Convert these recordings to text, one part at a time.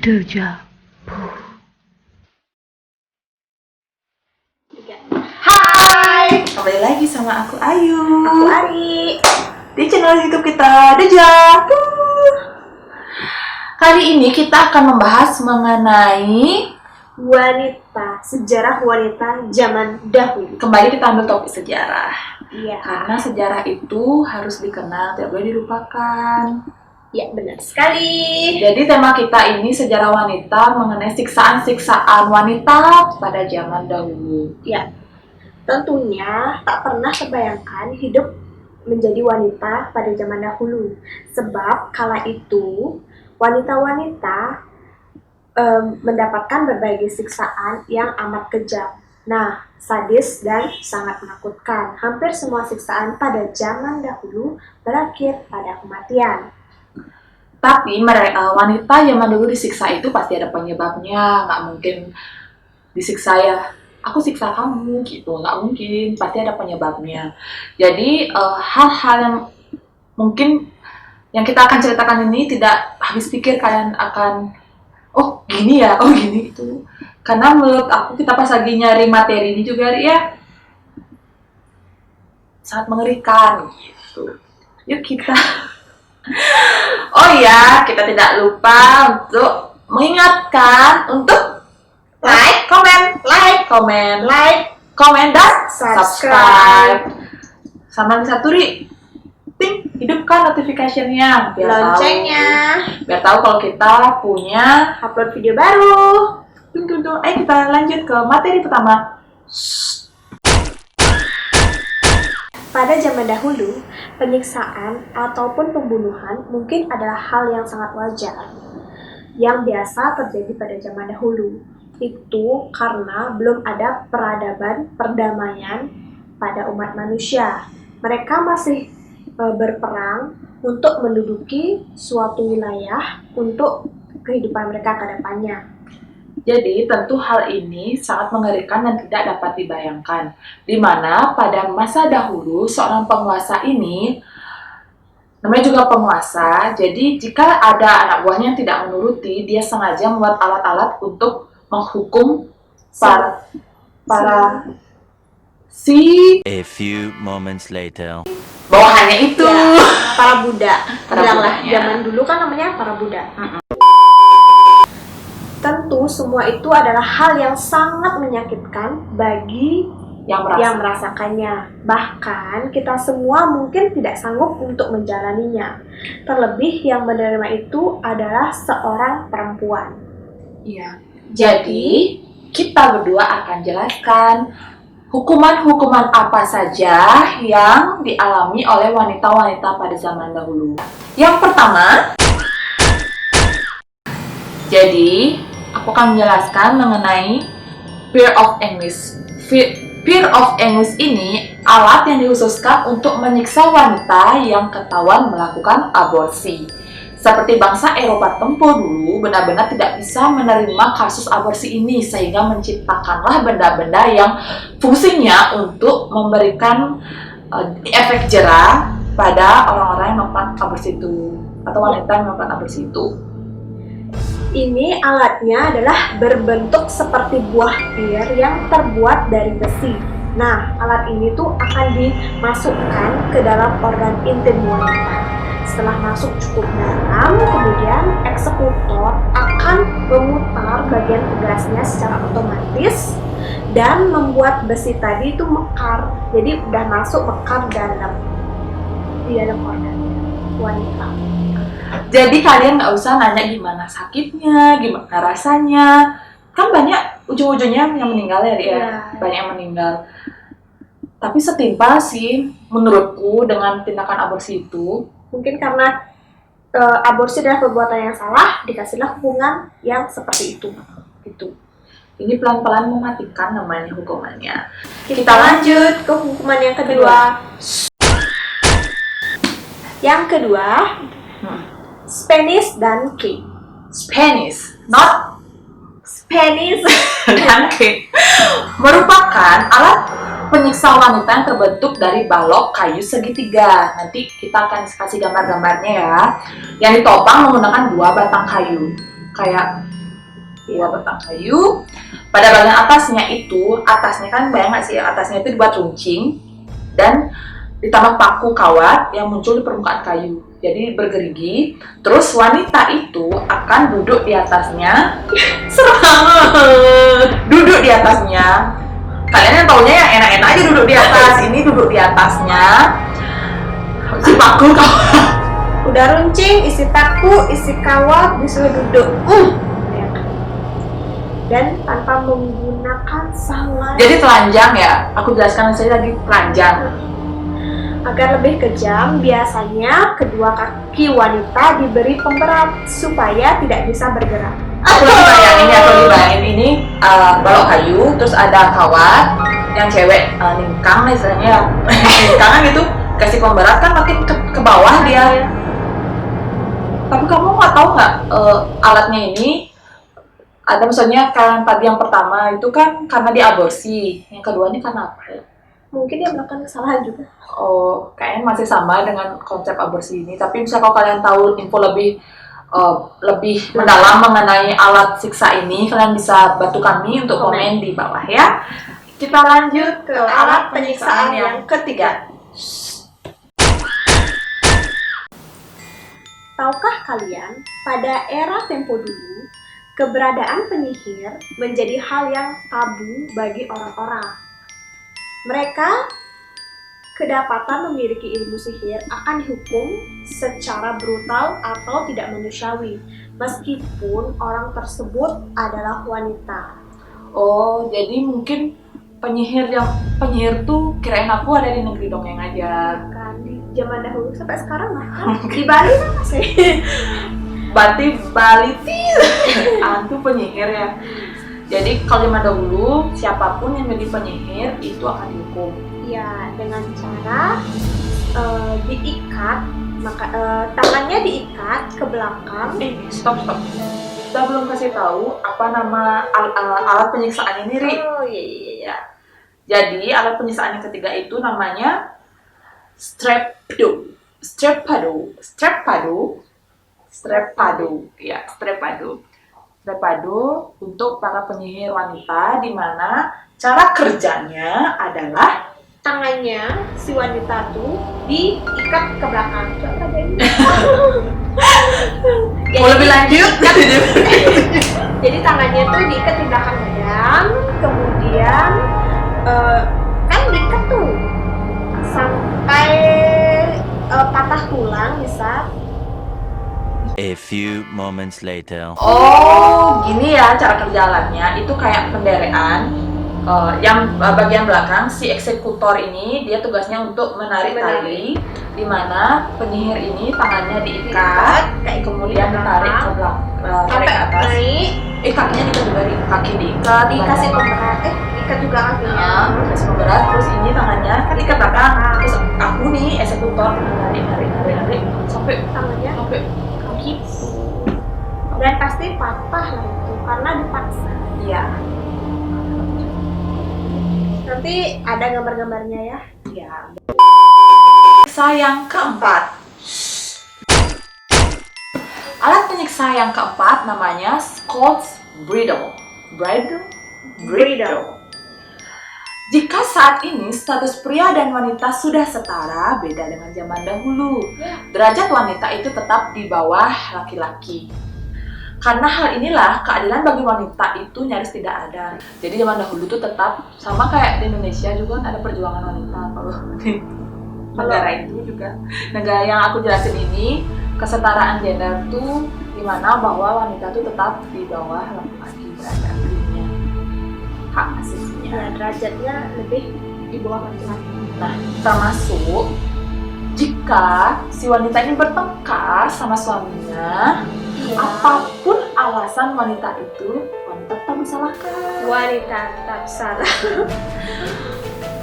Deja. Hai, kembali lagi sama aku Ayu. Aku Ari. Di channel YouTube kita Deja. Kali ini kita akan membahas mengenai Wanita, sejarah wanita zaman dahulu. kembali kita ambil topik sejarah. Iya. Karena sejarah itu harus dikenal, tidak boleh dilupakan. Ya, benar sekali. Jadi tema kita ini sejarah wanita mengenai siksaan-siksaan wanita pada zaman dahulu. Ya, tentunya tak pernah terbayangkan hidup menjadi wanita pada zaman dahulu. Sebab kala itu wanita-wanita mendapatkan berbagai siksaan yang amat kejam. Nah, sadis dan sangat menakutkan. Hampir semua siksaan pada zaman dahulu berakhir pada kematian. Tapi wanita zaman dulu disiksa itu pasti ada penyebabnya, nggak mungkin disiksa ya, aku siksa kamu gitu, nggak mungkin, pasti ada penyebabnya. Jadi hal-hal yang mungkin yang kita akan ceritakan ini tidak habis pikir kalian akan, oh gini ya, oh gini itu. Karena menurut aku kita pas lagi nyari materi ini juga ya sangat mengerikan gitu. Yuk kita. Oh ya, kita tidak lupa untuk mengingatkan untuk like, comment, dan subscribe. Sama satu ting, hidupkan notification-nya Loncengnya, biar tahu kalau kita punya upload video baru. Tunggu. Ayo kita lanjut ke materi pertama. Pada zaman dahulu, penyiksaan ataupun pembunuhan mungkin adalah hal yang sangat wajar yang biasa terjadi pada zaman dahulu. Itu karena belum ada peradaban perdamaian pada umat manusia. Mereka masih berperang untuk menduduki suatu wilayah untuk kehidupan mereka ke depannya. Jadi tentu hal ini sangat mengerikan dan tidak dapat dibayangkan, di mana pada masa dahulu seorang penguasa ini, namanya juga penguasa, jadi jika ada anak buahnya yang tidak menuruti, dia sengaja membuat alat-alat untuk menghukum A few moments later. bawahannya itu. Ya, para budak. Para Bilanglah, budaknya. zaman dulu kan namanya para budak. Tentu semua itu adalah hal yang sangat menyakitkan bagi yang merasakannya. Bahkan kita semua mungkin tidak sanggup untuk menjalaninya. Terlebih yang menerima itu adalah seorang perempuan. Iya. Jadi kita berdua akan jelaskan hukuman-hukuman apa saja yang dialami oleh wanita-wanita pada zaman dahulu. Yang pertama, jadi aku akan menjelaskan mengenai fear of anguish. Fear of anguish ini alat yang dikhususkan untuk menyiksa wanita yang ketahuan melakukan aborsi. Seperti bangsa Eropa tempo dulu benar-benar tidak bisa menerima kasus aborsi ini, sehingga menciptakanlah benda-benda yang fungsinya untuk memberikan efek jera pada orang-orang yang melakukan aborsi itu atau wanita yang melakukan aborsi itu. Ini alatnya adalah berbentuk seperti buah pir yang terbuat dari besi. Nah, alat ini tuh akan dimasukkan ke dalam organ intim wanita. Setelah masuk cukup dalam, kemudian eksekutor akan memutar bagian tegasnya secara otomatis dan membuat besi tadi itu mekar. Jadi udah masuk mekar di dalam organ wanita. Jadi kalian nggak usah nanya gimana sakitnya, gimana rasanya. Kan banyak ujung-ujungnya yang meninggal ya, Iya. Banyak yang meninggal. Tapi setimpal sih menurutku dengan tindakan aborsi itu. Mungkin karena aborsi adalah perbuatan yang salah, dikasihlah hukuman yang seperti itu. Gitu. Ini pelan-pelan mematikan namanya hukumannya. Kita lanjut ke hukuman yang kedua. Yang kedua, Spanish dan King. Spanish, not Spanish dan King, merupakan alat penyiksa wanita yang terbentuk dari balok kayu segitiga. Nanti kita akan kasih gambar-gambarnya ya. Yang ditopang menggunakan 2 batang kayu. kayak dua batang kayu. Pada bagian atasnya kan bayang nggak sih, atasnya itu dibuat runcing dan ditambah paku kawat yang muncul di permukaan kayu. Jadi bergerigi. Terus wanita itu akan duduk di atasnya. Serem banget. Duduk di atasnya. Kalian yang taunya yang enak-enak aja duduk di atas. Ini duduk di atasnya. Si paku kawat. Udah runcing, isi paku, isi kawat, disuruh duduk. Dan tanpa menggunakan salah. Jadi telanjang ya. Aku jelaskan saja lagi telanjang. Agar lebih kejam, biasanya kedua kaki wanita diberi pemberat supaya tidak bisa bergerak. Aku lagi bayangin ini balok kayu, terus ada kawat yang cewek ningkang istilahnya, ningkangan gitu, kasih pemberat kan makin ke bawah dia. Tapi kamu nggak tahu nggak alatnya ini ada, misalnya kan tadi yang pertama itu kan karena diaborsi, yang kedua ini karena apa ya? Mungkin dia melakukan kesalahan juga. Oh, kayaknya masih sama dengan konsep aborsi ini. Tapi misalnya kalau kalian tahu info lebih mendalam mengenai alat siksa ini, kalian bisa bantu kami untuk komen di bawah ya. Kita lanjut ke alat penyiksaan yang ketiga. Tahukah kalian, pada era tempo dulu, keberadaan penyihir menjadi hal yang tabu bagi orang-orang. Mereka kedapatan memiliki ilmu sihir akan dihukum secara brutal atau tidak manusiawi, meskipun orang tersebut adalah wanita. Oh, jadi mungkin penyihir tuh kirain aku ada di negeri dongeng aja. Kan di zaman dahulu sampai sekarang bahkan di Bali masih. Bali antu penyihir ya. Jadi kalau zaman dahulu siapapun yang menjadi penyihir itu akan dihukum. Ya, dengan cara diikat, tangannya diikat ke belakang. Stop. Kita belum kasih tahu apa nama alat penyiksaan ini, Ri. Oh iya. Jadi alat penyiksaan yang ketiga itu namanya strepado untuk para penyihir wanita, di mana cara kerjanya adalah tangannya si wanita tuh diikat ke belakang. Coba deh. Mau lebih lanjut? Jadi tangannya tuh diikat di belakang badan, kemudian kan diikat tuh sampai patah tulang bisa. A few moments later. Oh, gini ya cara kerja alatnya. Itu kayak penderean. Yang bagian belakang si eksekutor ini dia tugasnya untuk menarik tali, di mana penyihir ini tangannya diikat, kemudian ditarik ke belakang, tarik ke atas. Kakinya diikat juga, kaki diikat, Dikasih pemberat, diikat juga kakinya. Kasih pemberat, terus ini tangannya kan diikat belakang. Terus aku nih eksekutor narik sampai Tangannya gitu. Dan pasti patah lah itu karena dipaksa. Iya. Nanti ada gambar-gambarnya ya. Ya. Penyiksa yang keempat. Alat penyiksa yang keempat namanya Scott's Bridle. Jika saat ini status pria dan wanita sudah setara, beda dengan zaman dahulu. Derajat wanita itu tetap di bawah laki-laki. Karena hal inilah, keadilan bagi wanita itu nyaris tidak ada. Jadi zaman dahulu tuh tetap sama kayak di Indonesia juga kan ada perjuangan wanita. Kalau di negara itu juga, negara yang aku jelasin ini, kesetaraan gender tuh dimana bahwa wanita tuh tetap di bawah laki-laki derajat dirinya, hak asasinya. Ya, derajatnya lebih di bawah laki-laki. Nah, termasuk jika si wanita ini bertengkar sama suaminya, apapun alasan wanita itu, wanita tetap disalahkan. Wanita tetap salah.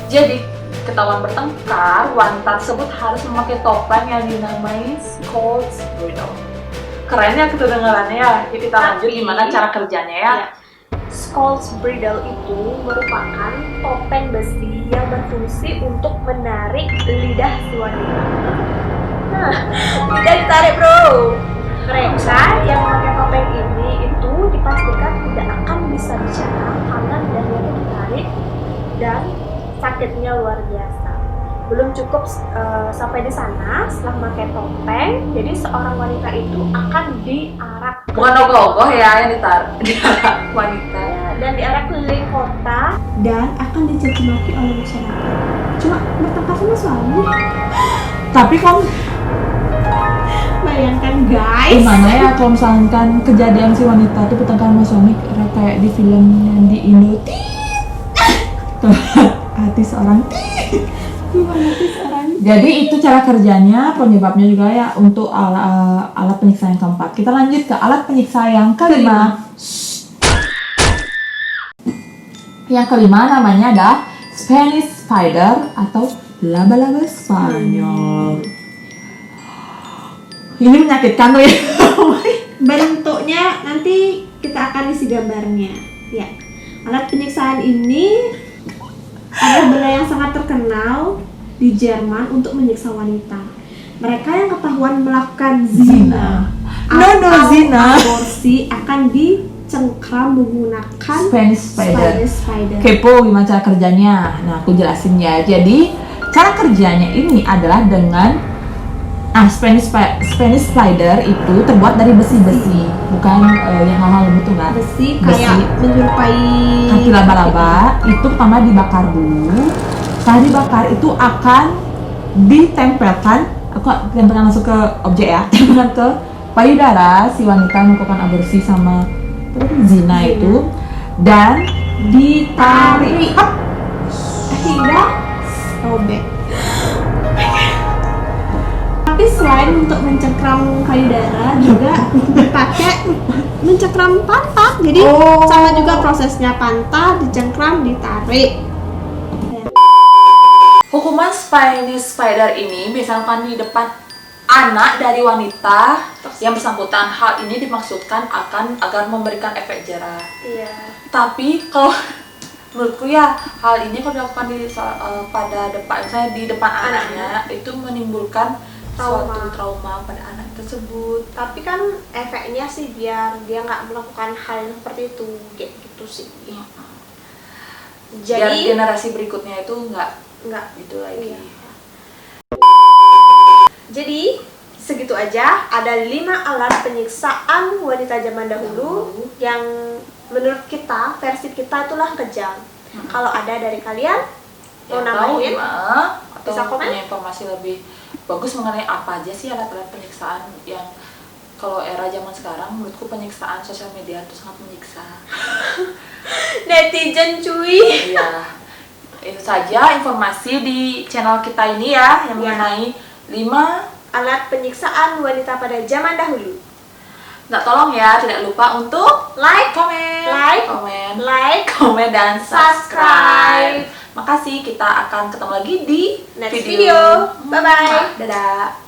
Jadi, ketahuan bertengkar, wanita tersebut harus memakai topeng yang dinamai Scott's Bridle. Keren ya kedengarannya ya. Jadi kita lanjut gimana cara kerjanya ya. Scott's Bridle itu merupakan topeng besi yang berfungsi untuk menarik lidah si wanita. Nah, lidah ditarik bro. Mereka yang memakai topeng ini itu dipastikan tidak akan bisa bicara karena lidahnya itu ditarik dan sakitnya luar biasa. Belum cukup sampai di sana, setelah memakai topeng, jadi seorang wanita itu akan diarak. Bukan ogoh-ogoh ya yang diarak wanita. Dan diarak keliling kota dan akan dicaci maki oleh masyarakat. Cuma bertengkar sama suami. Tapi kamu Bayangkan guys. gimana ya kalau misalkan kejadian si wanita itu bertengkar sama suami kayak di film yang di Indo, hati seorang. Jadi itu cara kerjanya, penyebabnya juga ya untuk alat penyiksa yang keempat. Kita lanjut ke alat penyiksa yang kelima. Yang kelima namanya ada Spanish spider atau laba-laba Spanyol. Ini menyakitkan tuh ya. Bentuknya nanti kita akan isi gambarnya. Ya, alat penyiksaan ini adalah benda yang sangat terkenal di Jerman untuk menyiksa wanita. Mereka yang ketahuan melakukan zina atau zina. aborsi akan dicengkram menggunakan Spanish spider. Spanish spider. Kepo gimana cara kerjanya? Nah, aku jelasin ya. Jadi, cara kerjanya ini adalah dengan Spanish spider itu terbuat dari besi-besi, bukan yang hal-hal lembut tuh enggak. Besi kayak menyerupai Kaki laba-laba itu pertama dibakar dulu. Setelah dibakar itu akan ditempelkan, langsung ke objek ya, tempelkan ke payudara si wanita melakukan aborsi sama zina itu, dan ditarik hingga robek. Tapi selain untuk mencengkram payudara juga dipakai mencengkram pantat. Jadi sama juga prosesnya, pantat dicengkram, ditarik. Hukuman Spanish spider ini misalkan di depan anak dari wanita yang bersangkutan. Hal ini dimaksudkan agar memberikan efek jerah. Iya. Tapi kalau menurutku ya hal ini kalau dilakukan di depan anaknya itu menimbulkan suatu trauma pada anak tersebut. Tapi kan efeknya sih biar dia nggak melakukan hal yang seperti itu, kayak gitu sih. Biar Jadi generasi berikutnya itu nggak gitu lagi. Iya. Jadi segitu aja, ada 5 alat penyiksaan wanita zaman dahulu yang menurut kita, versi kita itulah kejam. Kalau ada dari kalian mau nambahin atau bisa komen? punya informasi lebih bagus mengenai apa aja sih alat-alat penyiksaan yang kalau era zaman sekarang menurutku penyiksaan sosial media itu sangat menyiksa. Netizen cuy. Iya. Itu saja informasi di channel kita ini ya yang mengenai 5 alat penyiksaan wanita pada zaman dahulu. Nah, tolong ya tidak lupa untuk like, komen, dan subscribe. Makasih, kita akan ketemu lagi di Next video. Bye bye. Dadah.